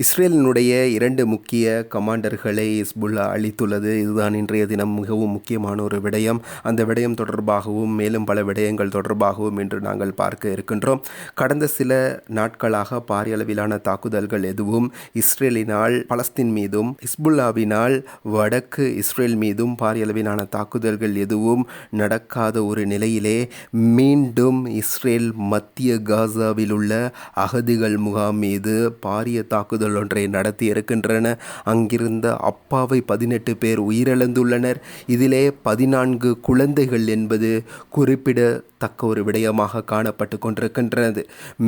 இஸ்ரேலினுடைய 2 முக்கிய கமாண்டர்களை ஹிஸ்புல்லா அளித்துள்ளது. இதுதான் இன்றைய தினம் மிகவும் முக்கியமான ஒரு விடயம். அந்த விடயம் தொடர்பாகவும் மேலும் பல விடயங்கள் தொடர்பாகவும் இன்று நாங்கள் பார்க்க இருக்கின்றோம். கடந்த சில நாட்களாக பாரிய அளவிலான தாக்குதல்கள் எதுவும் இஸ்ரேலினால் பலஸ்தீன் மீதும் ஹிஸ்புல்லாவினால் வடக்கு இஸ்ரேல் மீதும் பாரிய அளவிலான தாக்குதல்கள் எதுவும் நடக்காத ஒரு நிலையிலே மீண்டும் இஸ்ரேல் மத்திய காசாவில் உள்ள அகதிகள் முகாம் மீது பாரிய தாக்குதல் ஒன்றை நடத்தி இருக்கின்றன. அங்கிருந்த அப்பாவி 18 பேர் உயிரிழந்துள்ளனர். இதிலே 14 குழந்தைகள் என்பது குறிப்பிடத்தக்க ஒரு விடயமாக காணப்பட்டு கொண்டிருக்கின்றது.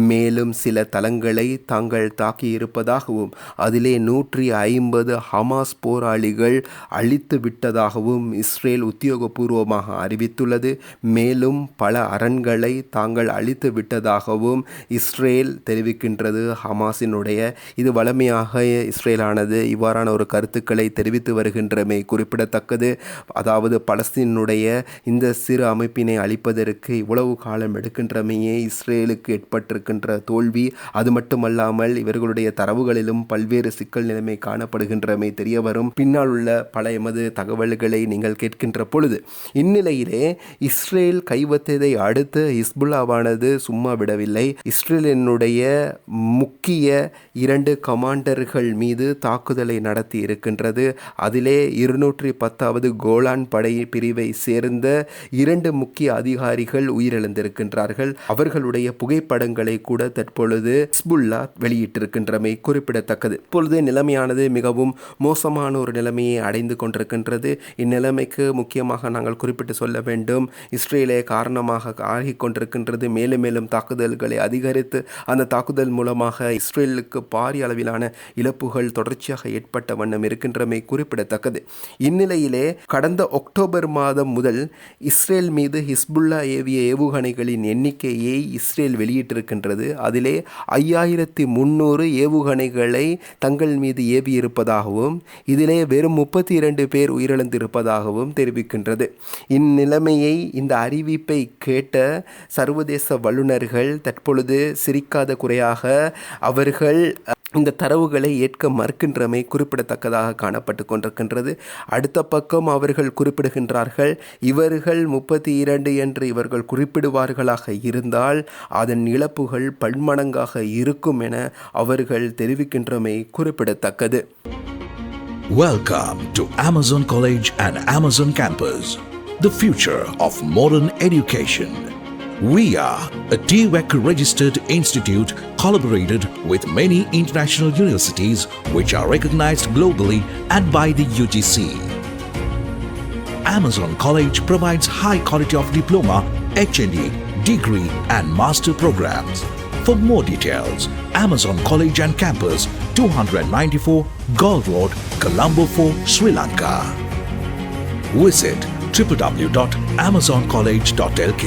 மேலும் சில தளங்களை தாங்கள் தாக்கியிருப்பதாகவும் அதிலே 150 ஹமாஸ் போராளிகள் அழித்து விட்டதாகவும் இஸ்ரேல் உத்தியோகபூர்வமாக அறிவித்துள்ளது. மேலும் பல அரண்களை தாங்கள் அழித்து விட்டதாகவும் இஸ்ரேல் தெரிவிக்கின்றது. ஹமாஸினுடைய இது வழமையாக இஸ்ரேலானது இவ்வாறான ஒரு கருத்துக்களை தெரிவித்து வருகின்றமை குறிப்பிடத்தக்கது. அதாவது பலஸ்தீனுடைய இந்த சிறு அமைப்பினை அழிப்பதற்கு இவ்வளவு காலம் எடுக்கின்றமையே இஸ்ரேலுக்கு ஏற்பட்டிருக்கின்ற தோல்வி. அது மட்டுமல்லாமல் இவர்களுடைய தரவுகளிலும் பல்வேறு சிக்கல் நிலைமை காணப்படுகின்றமை தெரிய வரும். பின்னால் உள்ள பல எமது தகவல்களை நீங்கள் கேட்கின்ற பொழுது இந்நிலையிலே இஸ்ரேல் கைவத்ததை அடுத்து ஹிஸ்புல்லாவானது சும்மா விடவில்லை. இஸ்ரேலினுடைய முக்கிய 2 கமாண்டர்கள் மீது தாக்குதலை நடத்தி இருக்கின்றது. அதிலே 210வது கோலான் படை பிரிவை சேர்ந்த 2 முக்கிய அதிகாரிகள் உயிரிழந்திருக்கின்றார்கள். அவர்களுடைய புகைப்படங்களை கூட தற்பொழுது ஹிஸ்புல்லா வெளியிட்டிருக்கின்றமை குறிப்பிடத்தக்கது. இப்பொழுது நிலைமையானது மிகவும் மோசமான ஒரு நிலைமையை அடைந்து கொண்டிருக்கின்றது. இந்நிலைமைக்கு முக்கியமாக நாங்கள் குறிப்பிட்டு சொல்ல வேண்டும், இஸ்ரேலே காரணமாக ஆகிக் கொண்டிருக்கின்றது. மேலும் மேலும் தாக்குதல்களை அதிகரித்து அந்த தாக்குதல் மூலமாக இஸ்ரேலுக்கு பாரிய அளவிலான இழப்புகள் தொடர்ச்சியாக ஏற்பட்ட வண்ணம் இருக்கின்றமை குறிப்பிடத்தக்கது. இந்நிலையிலே கடந்த அக்டோபர் மாதம் முதல் இஸ்ரேல் மீது ஹிஸ்புல்லா ஏவிய ஏவுகணைகளின் எண்ணிக்கையை இஸ்ரேல் வெளியிட்டிருக்கின்றது. அதிலே 5300 ஏவுகணைகளை தங்கள் மீது ஏவியிருப்பதாகவும் இதிலே வெறும் 32 பேர் உயிரிழந்திருப்பதாகவும் தெரிவிக்கின்றது. இந்நிலைமையை இந்த அறிவிப்பை கேட்ட சர்வதேச வல்லுநர்கள் தற்பொழுது சிரிக்காத குறையாக அவர்கள் இந்த தரவுகளை ஏற்க மறுக்கின்றமை குறிப்பிடத்தக்கதாக காணப்பட்டு கொண்டிருக்கின்றது. அடுத்த பக்கம் அவர்கள் குறிப்பிடுகின்றார்கள், இவர்கள் 32 என்று இவர்கள் குறிப்பிடுவார்களாக இருந்தால் அதன் இழப்புகள் பன்மடங்காக இருக்கும் என அவர்கள் தெரிவிக்கின்றமை குறிப்பிடத்தக்கது. Welcome to Amazon College and Amazon Campus, the future of modern education. We are a TVEC registered institute collaborated with many international universities which are recognized globally and by the UGC. Amazon College provides high quality of diploma, HND, degree and master programs. For more details, Amazon College and Campus, 294 Galle Road, Colombo 4, Sri Lanka. Visit www.amazoncollege.lk.